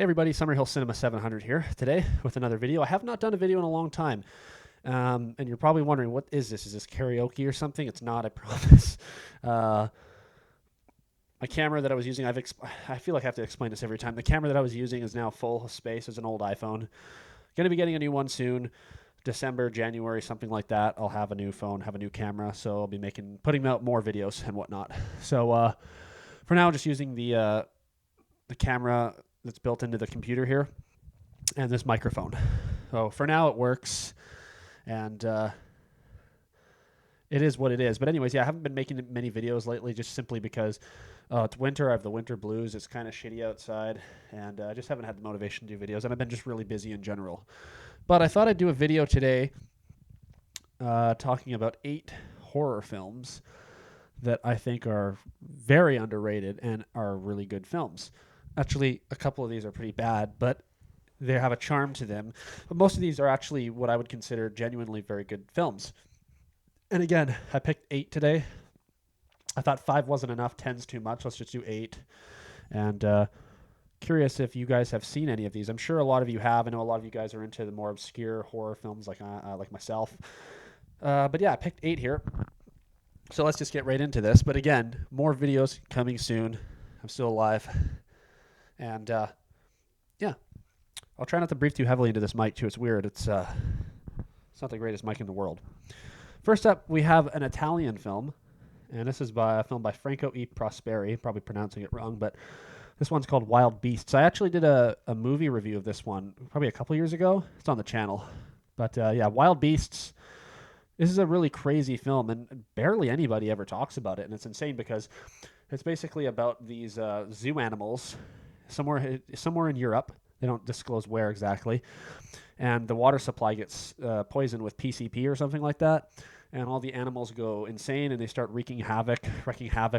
Hey everybody, Summerhill Cinema 700 here today with another video. I have not done a video in a long time, and you're probably wondering, what is this? Is this karaoke or something? It's not, I promise. Uh, my camera that I was using, I feel like I have to explain this every time. The camera that I was using is now full of space. It's an old iPhone. Going to be getting a new one soon. December, January, something like that. I'll have a new phone, have a new camera, so I'll be putting out more videos and whatnot. So for now, just using the camera that's built into the computer here and this microphone. So for now it works, and it is what it is. But anyways, yeah, I haven't been making many videos lately just simply because it's winter. I have the winter blues. It's kind of shitty outside, and I just haven't had the motivation to do videos, and I've been just really busy in general. But I thought I'd do a video today talking about 8 horror films that I think are very underrated and are really good films. Actually, a couple of these are pretty bad, but they have a charm to them. But most of these are actually what I would consider genuinely very good films. And again, I picked 8 today. I thought 5 wasn't enough, 10's too much. Let's just do 8. And curious if you guys have seen any of these. I'm sure a lot of you have. I know a lot of you guys are into the more obscure horror films like myself. But yeah, I picked 8 here. So let's just get right into this. But again, more videos coming soon. I'm still alive. And yeah, I'll try not to breathe too heavily into this mic too. It's weird. It's not the greatest mic in the world. First up, we have an Italian film, and this is a film by Franco E. Prosperi. Probably pronouncing it wrong, but this one's called Wild Beasts. I actually did a movie review of this one probably a couple years ago. It's on the channel. But yeah, Wild Beasts. This is a really crazy film, and barely anybody ever talks about it. And it's insane because it's basically about these zoo animals somewhere in Europe. They don't disclose where exactly. And the water supply gets poisoned with PCP or something like that. And all the animals go insane, and they start wreaking havoc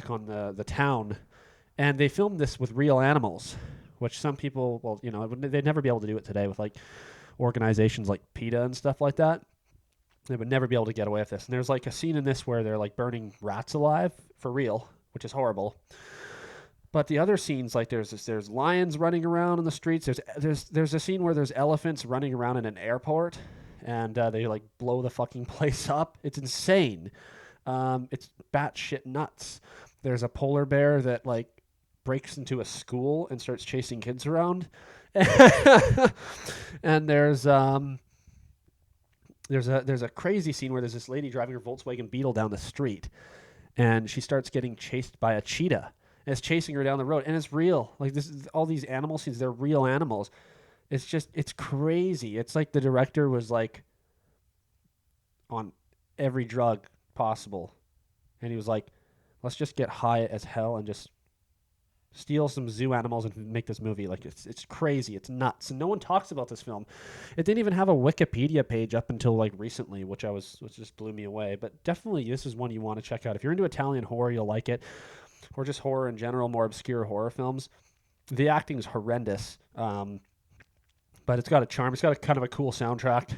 on the town. And they filmed this with real animals, which some people, well, you know, they'd never be able to do it today with like organizations like PETA and stuff like that. They would never be able to get away with this. And there's like a scene in this where they're like burning rats alive for real, which is horrible. But the other scenes, like there's lions running around in the streets. There's a scene where there's elephants running around in an airport, and they like blow the fucking place up. It's insane. It's batshit nuts. There's a polar bear that like breaks into a school and starts chasing kids around, and there's a crazy scene where there's this lady driving her Volkswagen Beetle down the street, and she starts getting chased by a cheetah. And it's chasing her down the road, and it's real. Like all these animal scenes, they're real animals. It's crazy. It's like the director was like on every drug possible, and he was like, let's just get high as hell and just steal some zoo animals and make this movie. Like it's crazy. It's nuts. And no one talks about this film. It didn't even have a Wikipedia page up until like recently, which just blew me away. But definitely this is one you want to check out. If you're into Italian horror, you'll like it. Or just horror in general, more obscure horror films. The acting is horrendous, but it's got a charm. It's got a kind of a cool soundtrack,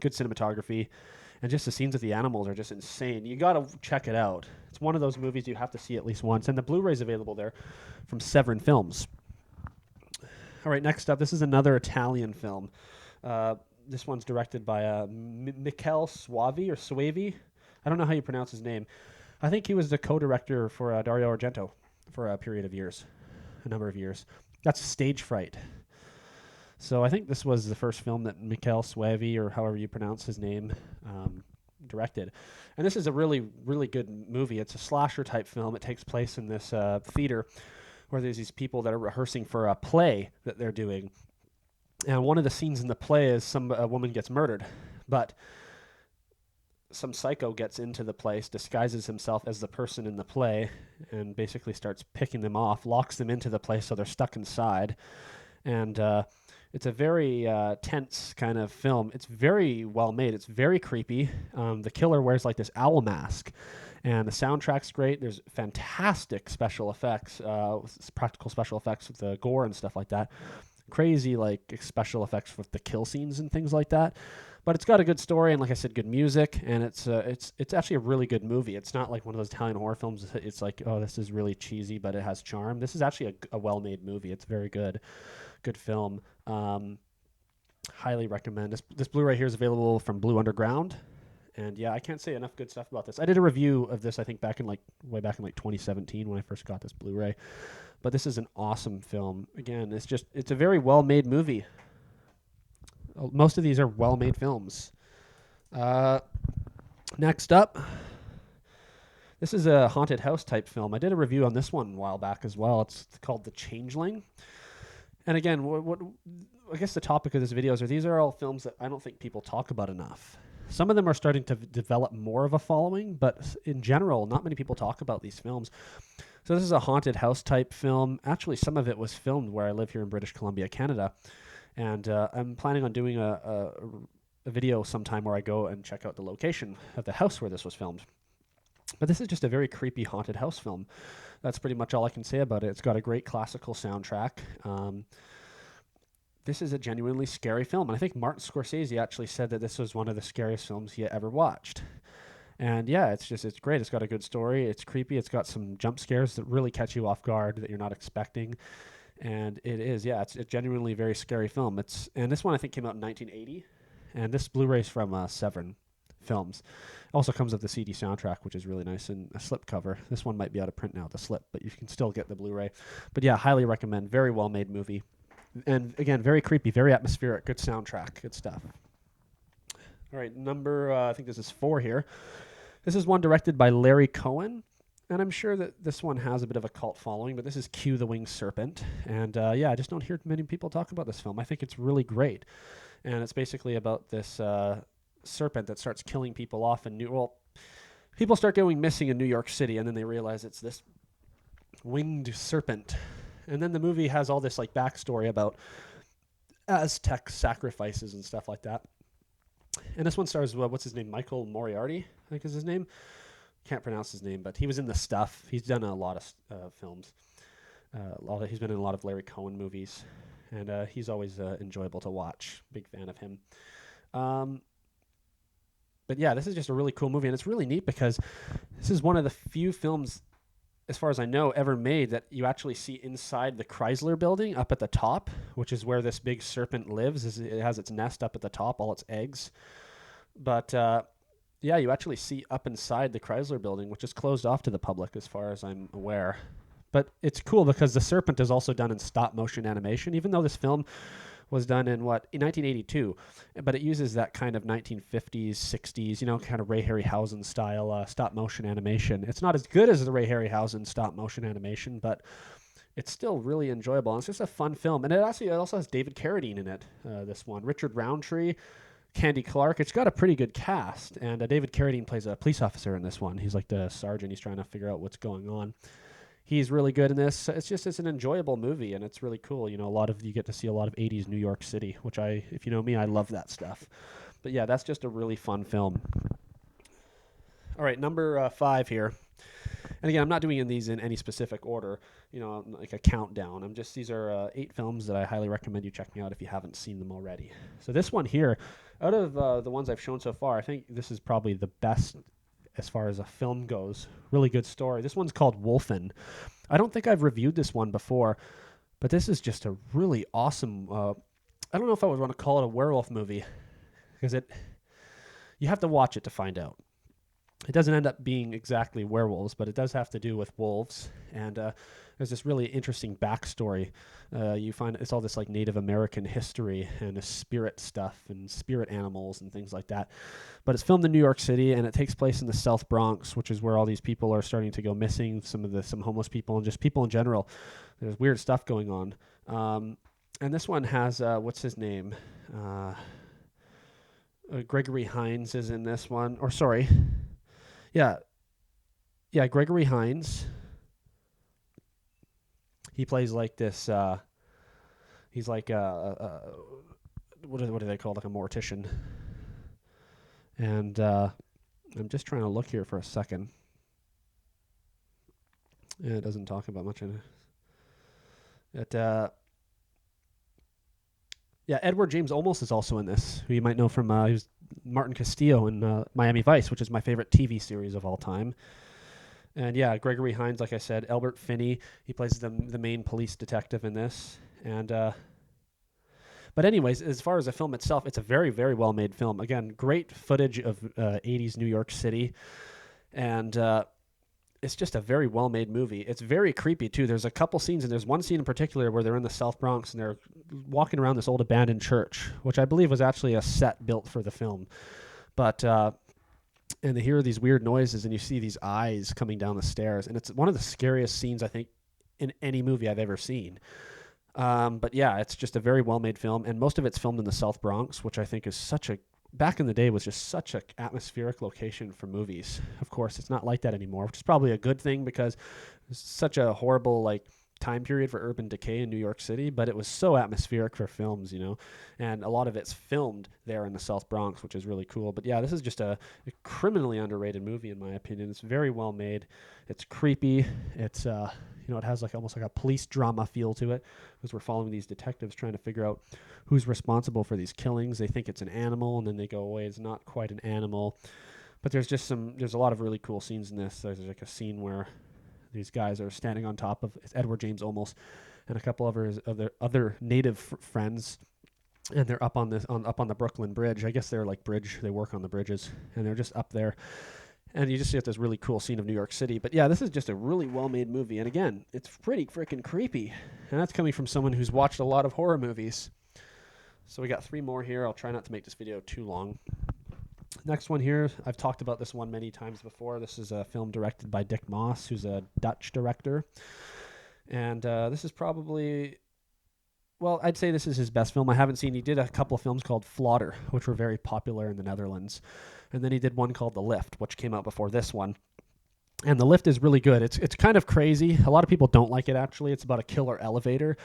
good cinematography, and just the scenes of the animals are just insane. You got to check it out. It's one of those movies you have to see at least once, and the Blu-ray's available there from Severin Films. All right, next up, this is another Italian film. This one's directed by Michele Soavi or Suavi. I don't know how you pronounce his name. I think he was the co-director for Dario Argento for a number of years. That's Stage Fright. So I think this was the first film that Michele Soavi, or however you pronounce his name, directed. And this is a really, really good movie. It's a slasher type film. It takes place in this theater where there's these people that are rehearsing for a play that they're doing. And one of the scenes in the play is a woman gets murdered, but some psycho gets into the place, disguises himself as the person in the play, and basically starts picking them off, locks them into the place so they're stuck inside. And it's a very tense kind of film. It's very well made. It's very creepy. The killer wears like this owl mask, and the soundtrack's great. There's fantastic special effects, practical special effects with the gore and stuff like that. Crazy like special effects with the kill scenes and things like that. But it's got a good story and, like I said, good music, and it's actually a really good movie. It's not like one of those Italian horror films. It's like, oh, this is really cheesy, but it has charm. This is actually a well-made movie. It's very good. good film. Highly recommend. This Blu-ray here is available from Blue Underground. And yeah, I can't say enough good stuff about this. I did a review of this, I think, way back in 2017 when I first got this Blu-ray. But this is an awesome film. Again, it's a very well-made movie. Most of these are well-made films. Next up, this is a haunted house type film. I did a review on this one a while back as well. It's called The Changeling. And again, what I guess the topic of this video is these are all films that I don't think people talk about enough. Some of them are starting to develop more of a following, but in general, not many people talk about these films. So this is a haunted house type film. Actually, some of it was filmed where I live here in British Columbia, Canada. And I'm planning on doing a video sometime where I go and check out the location of the house where this was filmed. But this is just a very creepy haunted house film. That's pretty much all I can say about it. It's got a great classical soundtrack. This is a genuinely scary film. And I think Martin Scorsese actually said that this was one of the scariest films he ever watched. And yeah, it's great. It's got a good story. It's creepy. It's got some jump scares that really catch you off guard that you're not expecting. And it's a genuinely very scary film. And this one I think came out in 1980. And this Blu-ray is from Severin Films. Also comes with the CD soundtrack, which is really nice, and a slipcover. This one might be out of print now, the slip, but you can still get the Blu-ray. But yeah, highly recommend. Very well-made movie. And again, very creepy, very atmospheric, good soundtrack, good stuff. All right, I think this is 4 here. This is one directed by Larry Cohen. And I'm sure that this one has a bit of a cult following, but this is Q the Winged Serpent. And I just don't hear many people talk about this film. I think it's really great. And it's basically about this serpent that starts killing people off people start going missing in New York City, and then they realize it's this winged serpent. And then the movie has all this backstory about Aztec sacrifices and stuff like that. And this one stars, what's his name? Michael Moriarty, I think is his name. Can't pronounce his name, but he was in The Stuff. He's done a lot of films. He's been in a lot of Larry Cohen movies, and he's always enjoyable to watch. Big fan of him. But yeah, this is just a really cool movie, and it's really neat because this is one of the few films, as far as I know, ever made that you actually see inside the Chrysler building up at the top, which is where this big serpent lives. It has its nest up at the top, all its eggs. But you actually see up inside the Chrysler building, which is closed off to the public as far as I'm aware. But it's cool because the serpent is also done in stop motion animation, even though this film was done in 1982, but it uses that kind of 1950s, 60s, kind of Ray Harryhausen style stop motion animation. It's not as good as the Ray Harryhausen stop motion animation, but it's still really enjoyable. And it's just a fun film. And it also has David Carradine in it, this one. Richard Roundtree, Candy Clark. It's got a pretty good cast. And David Carradine plays a police officer in this one. He's like the sergeant. He's trying to figure out what's going on. He's really good in this. It's an enjoyable movie, and it's really cool. You get to see a lot of 80s New York City, which if you know me, I love that stuff. But yeah, that's just a really fun film. All right, number 5 here. And again, I'm not doing these in any specific order, like a countdown. These are 8 films that I highly recommend you checking out if you haven't seen them already. So this one here, out of the ones I've shown so far, I think this is probably the best as far as a film goes. Really good story. This one's called Wolfen. I don't think I've reviewed this one before, but this is just a really awesome, I don't know if I would want to call it a werewolf movie, because you have to watch it to find out. It doesn't end up being exactly werewolves, but it does have to do with wolves. And there's this really interesting backstory. You find it's all this Native American history and the spirit stuff and spirit animals and things like that. But it's filmed in New York City, and it takes place in the South Bronx, which is where all these people are starting to go missing. Some homeless people and just people in general. There's weird stuff going on. And this one has what's his name? Gregory Hines is in this one. Or sorry. Yeah, Gregory Hines. He plays this. He's what do they call, a mortician? And I'm just trying to look here for a second. Yeah, it doesn't talk about much in it. Edward James Olmos is also in this, who you might know from he was Martin Castillo in Miami Vice, which is my favorite TV series of all time. And yeah, Gregory Hines, like I said, Albert Finney, he plays the main police detective in this. And But anyways, as far as the film itself, it's a very, very well made film. Again, great footage of 80s New York City. And it's just a very well made movie. It's very creepy, too. There's a couple scenes, and there's one scene in particular where they're in the South Bronx and they're walking around this old abandoned church, which I believe was actually a set built for the film. But and they hear these weird noises, and you see these eyes coming down the stairs. And it's one of the scariest scenes, I think, in any movie I've ever seen. But yeah, it's just a very well-made film, and most of it's filmed in the South Bronx, which I think is back in the day was just such an atmospheric location for movies. Of course, it's not like that anymore, which is probably a good thing because it's such a horrible, time period for urban decay in New York City, but it was so atmospheric for films, and a lot of it's filmed there in the South Bronx, which is really cool. But yeah, this is just a criminally underrated movie in my opinion. It's very well made. It's creepy. It's it has almost like a police drama feel to it, because we're following these detectives trying to figure out who's responsible for these killings. They think it's an animal, and then they go away. It's not quite an animal. But there's a lot of really cool scenes in this. There's a scene where these guys are standing on top of Edward James Olmos and a couple of their other native friends, and they're up on the Brooklyn Bridge. I guess they're they work on the bridges, and they're just up there. And you just get this really cool scene of New York City. But yeah, this is just a really well-made movie. And again, it's pretty freaking creepy. And that's coming from someone who's watched a lot of horror movies. So we got 3 more here. I'll try not to make this video too long. Next one here, I've talked about this one many times before. This is a film directed by Dick Moss, who's a Dutch director. And this is probably... Well, I'd say this is his best film. I haven't seen... He did a couple of films called Flodder, which were very popular in the Netherlands. And then he did one called The Lift, which came out before this one. And The Lift is really good. It's kind of crazy. A lot of people don't like it, actually. It's about a killer elevator.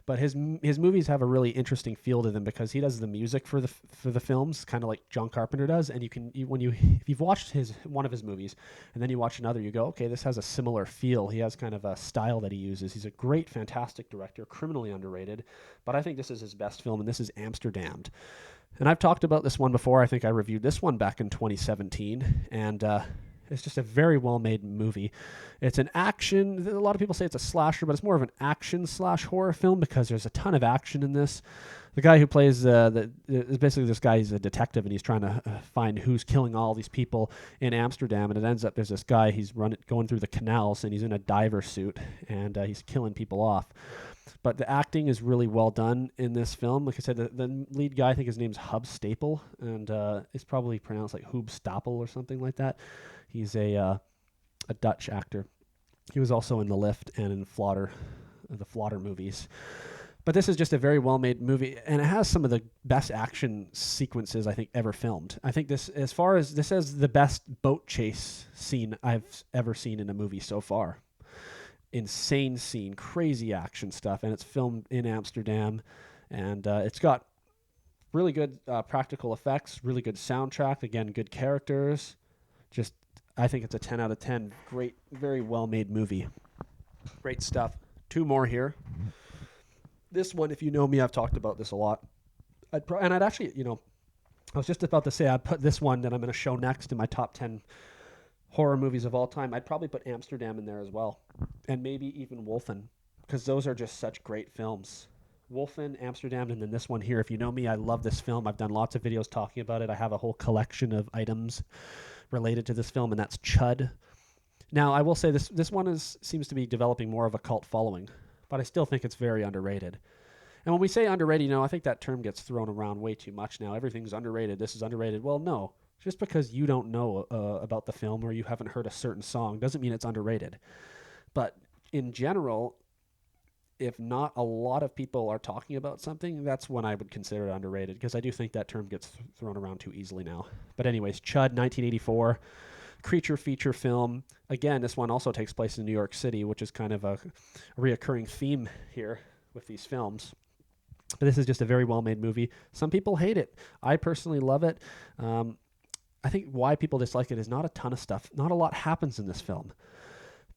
But his movies have a really interesting feel to them because he does the music for the films, kind of like John Carpenter does. And if you've watched one of his movies and then you watch another, you go, okay, this has a similar feel. He has kind of a style that he uses. He's a great, fantastic director, criminally underrated. But I think this is his best film, and this is Amsterdam. And I've talked about this one before. I think I reviewed this one back in 2017, and it's just a very well-made movie. It's an action. A lot of people say it's a slasher, but it's more of an action/horror film because there's a ton of action in this. The guy who plays basically this guy. He's a detective, and he's trying to find who's killing all these people in Amsterdam. And it ends up there's this guy. He's going through the canals, and he's in a diver suit, and he's killing people off. But the acting is really well done in this film. Like I said, the lead guy, I think his name's Hub Staple, and it's probably pronounced like Hoob Stapel or something like that. He's a Dutch actor. He was also in The Lift and in the Flodder movies. But this is just a very well-made movie, and it has some of the best action sequences I think ever filmed. I think this has the best boat chase scene I've ever seen in a movie so far. Insane scene, crazy action stuff, and it's filmed in Amsterdam, and it's got really good practical effects, really good soundtrack, again, good characters. Just, I think it's a 10 out of 10. Great, very well-made movie. Great stuff. 2 more here. This one, if you know me, I've talked about this a lot. I'd actually, I was just about to say I'd put this one that I'm going to show next in my top 10 horror movies of all time. I'd probably put Amsterdam in there as well, and maybe even Wolfen, because those are just such great films. Wolfen, Amsterdam, and then this one here. If you know me, I love this film. I've done lots of videos talking about it. I have a whole collection of items related to this film, and that's Chud. Now, I will say this one seems to be developing more of a cult following, but I still think it's very underrated. And when we say underrated, I think that term gets thrown around way too much now. Everything's underrated. This is underrated. Well, no. Just because you don't know about the film or you haven't heard a certain song doesn't mean it's underrated. But in general, if not a lot of people are talking about something, that's when I would consider it underrated, because I do think that term gets thrown around too easily now. But anyways, Chud, 1984, creature feature film. Again, this one also takes place in New York City, which is kind of a reoccurring theme here with these films. But this is just a very well-made movie. Some people hate it. I personally love it. I think why people dislike it is not a ton of stuff. Not a lot happens in this film.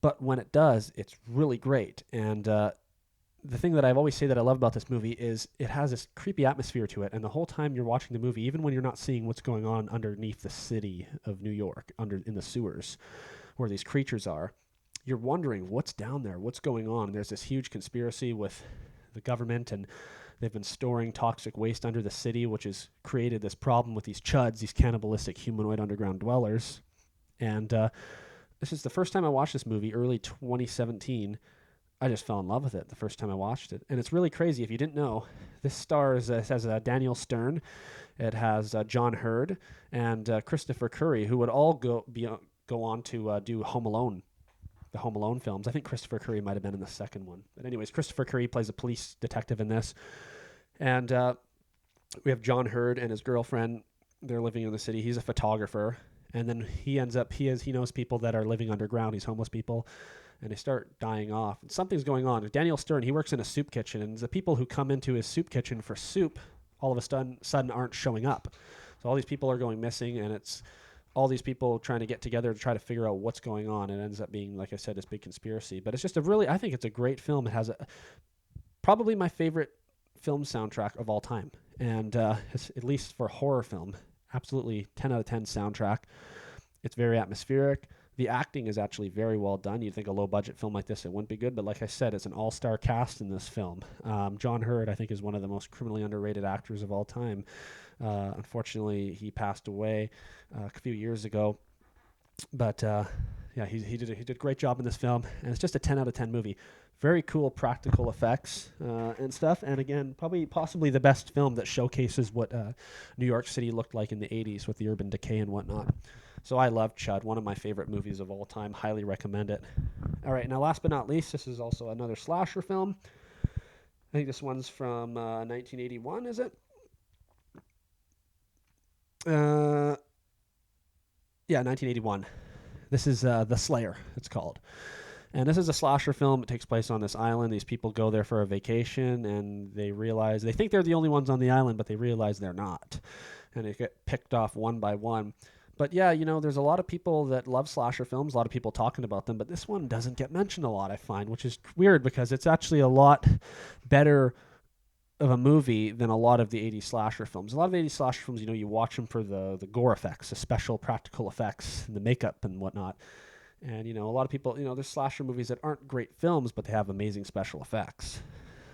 But when it does, it's really great. And the thing that I've always said that I love about this movie is it has this creepy atmosphere to it. And the whole time you're watching the movie, even when you're not seeing what's going on underneath the city of New York, in the sewers where these creatures are, you're wondering what's down there, what's going on. And there's this huge conspiracy with the government, and they've been storing toxic waste under the city, which has created this problem with these chuds, these cannibalistic humanoid underground dwellers. And this is the first time I watched this movie, early 2017. I just fell in love with it the first time I watched it. And it's really crazy. If you didn't know, this stars has Daniel Stern. It has John Hurd and Christopher Curry, who would all go on to do Home Alone, the Home Alone films. I think Christopher Curry might have been in the second one. But anyways, Christopher Curry plays a police detective in this. And we have John Hurd and his girlfriend. They're living in the city. He's a photographer. And then he knows people that are living underground. He's homeless people. And they start dying off. And something's going on. Daniel Stern, he works in a soup kitchen. And the people who come into his soup kitchen for soup all of a sudden aren't showing up. So all these people are going missing. And it's all these people trying to get together to try to figure out what's going on. It ends up being, like I said, this big conspiracy. But it's just I think it's a great film. It has probably my favorite film soundtrack of all time. And at least for horror film, absolutely 10 out of 10 soundtrack. It's very atmospheric. The acting is actually very well done. You'd think a low-budget film like this, it wouldn't be good. But like I said, it's an all-star cast in this film. John Hurd, I think, is one of the most criminally underrated actors of all time. Unfortunately, he passed away a few years ago. But he did a great job in this film. And it's just a 10 out of 10 movie. Very cool practical effects and stuff. And again, possibly the best film that showcases what New York City looked like in the 80s with the urban decay and whatnot. So I love Chud, one of my favorite movies of all time. Highly recommend it. All right, now last but not least, this is also another slasher film. I think this one's from 1981, is it? Yeah, 1981. This is The Slayer, it's called. And this is a slasher film. It takes place on this island. These people go there for a vacation, and they think they're the only ones on the island, but they realize they're not. And they get picked off one by one. But yeah, there's a lot of people that love slasher films, a lot of people talking about them, but this one doesn't get mentioned a lot, I find, which is weird because it's actually a lot better of a movie than a lot of the 80s slasher films. A lot of 80s slasher films, you watch them for the gore effects, the special practical effects, and the makeup and whatnot. And, a lot of people, there's slasher movies that aren't great films, but they have amazing special effects.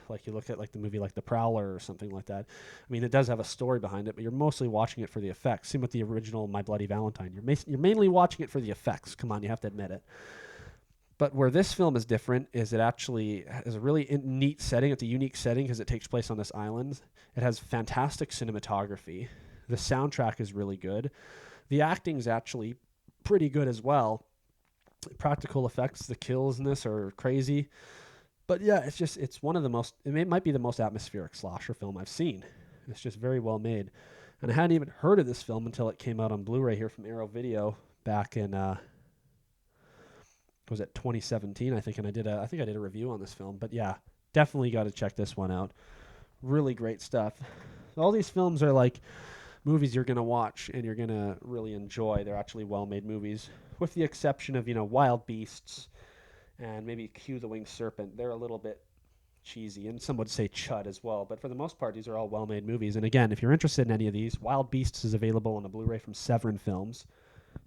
Like you look at like the movie like The Prowler or something like that. I mean, it does have a story behind it, but you're mostly watching it for the effects. Same with the original My Bloody Valentine. You're mainly watching it for the effects. Come on, you have to admit it. But where this film is different is it actually is a really neat setting. It's a unique setting because it takes place on this island. It has fantastic cinematography. The soundtrack is really good. The acting is actually pretty good as well. Practical effects, the kills in this are crazy. But yeah, it's one of the most, it might be the most atmospheric slasher film I've seen. It's just very well made. And I hadn't even heard of this film until it came out on Blu-ray here from Arrow Video back in, was it 2017, I think, and I did a review on this film. But yeah, definitely got to check this one out. Really great stuff. All these films are like movies you're going to watch and you're going to really enjoy. They're actually well-made movies, with the exception of, Wild Beasts and maybe Q the Winged Serpent. They're a little bit cheesy, and some would say chud as well. But for the most part, these are all well-made movies. And again, if you're interested in any of these, Wild Beasts is available on a Blu-ray from Severin Films.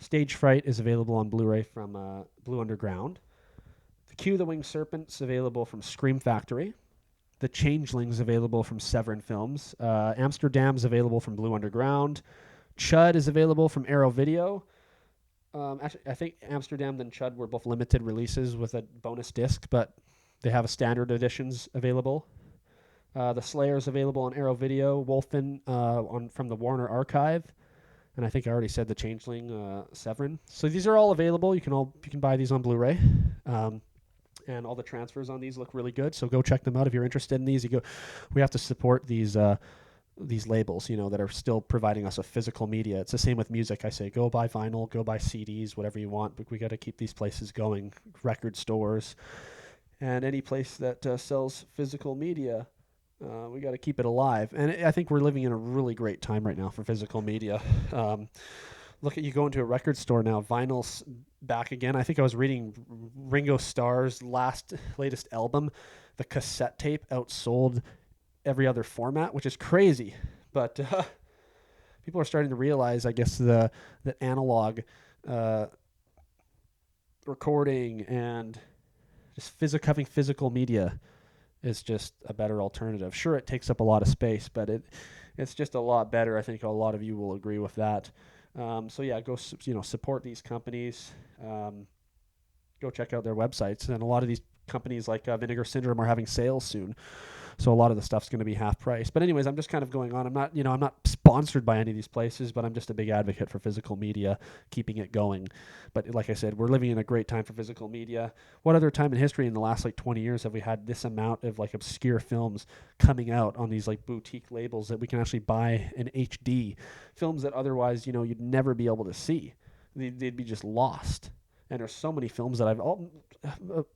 Stage Fright is available on Blu-ray from Blue Underground. The Q the Winged Serpent is available from Scream Factory. The Changeling is available from Severin Films. Amsterdam is available from Blue Underground. Chud is available from Arrow Video. Actually, I think Amsterdam and Chud were both limited releases with a bonus disc, but they have a standard editions available. The Slayer is available on Arrow Video. Wolfen from the Warner Archive, and I think I already said the Changeling, Severin. So these are all available. You can buy these on Blu-ray, and all the transfers on these look really good. So go check them out if you're interested in these. We have to support these labels, that are still providing us with physical media. It's the same with music. I say, go buy vinyl, go buy CDs, whatever you want, but we got to keep these places going, record stores, and any place that sells physical media. We got to keep it alive. And I think we're living in a really great time right now for physical media. Look at you go into a record store now, vinyl's back again. I think I was reading Ringo Starr's latest album, the cassette tape outsold every other format, which is crazy. But people are starting to realize, I guess, that analog recording and just having physical media is just a better alternative. Sure, it takes up a lot of space, but it's just a lot better. I think a lot of you will agree with that. So yeah, go support these companies. Go check out their websites, and a lot of these companies like Vinegar Syndrome are having sales soon. So a lot of the stuff's going to be half price. But anyways, I'm just kind of going on. I'm not sponsored by any of these places, but I'm just a big advocate for physical media, keeping it going. But like I said, we're living in a great time for physical media. What other time in history in the last like 20 years have we had this amount of like obscure films coming out on these like boutique labels that we can actually buy in HD, films that otherwise, you'd never be able to see. They'd be just lost. And there's so many films that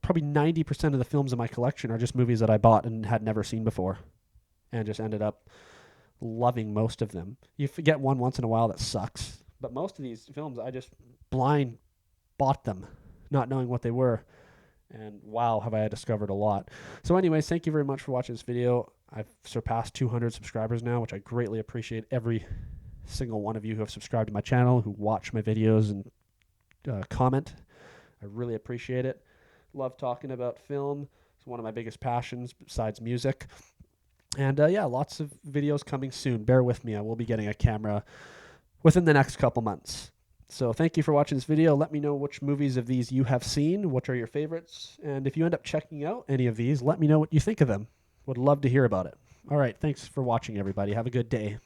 probably 90% of the films in my collection are just movies that I bought and had never seen before, and just ended up loving most of them. You forget one once in a while that sucks, but most of these films I just blind bought them, not knowing what they were, and wow, have I discovered a lot. So anyways, thank you very much for watching this video. I've surpassed 200 subscribers now, which I greatly appreciate every single one of you who have subscribed to my channel, who watch my videos and comment. I really appreciate it. Love talking about film. It's one of my biggest passions besides music. And yeah, lots of videos coming soon. Bear with me. I will be getting a camera within the next couple months. So thank you for watching this video. Let me know which movies of these you have seen. What are your favorites? And if you end up checking out any of these, let me know what you think of them. Would love to hear about it. All right. Thanks for watching, everybody. Have a good day.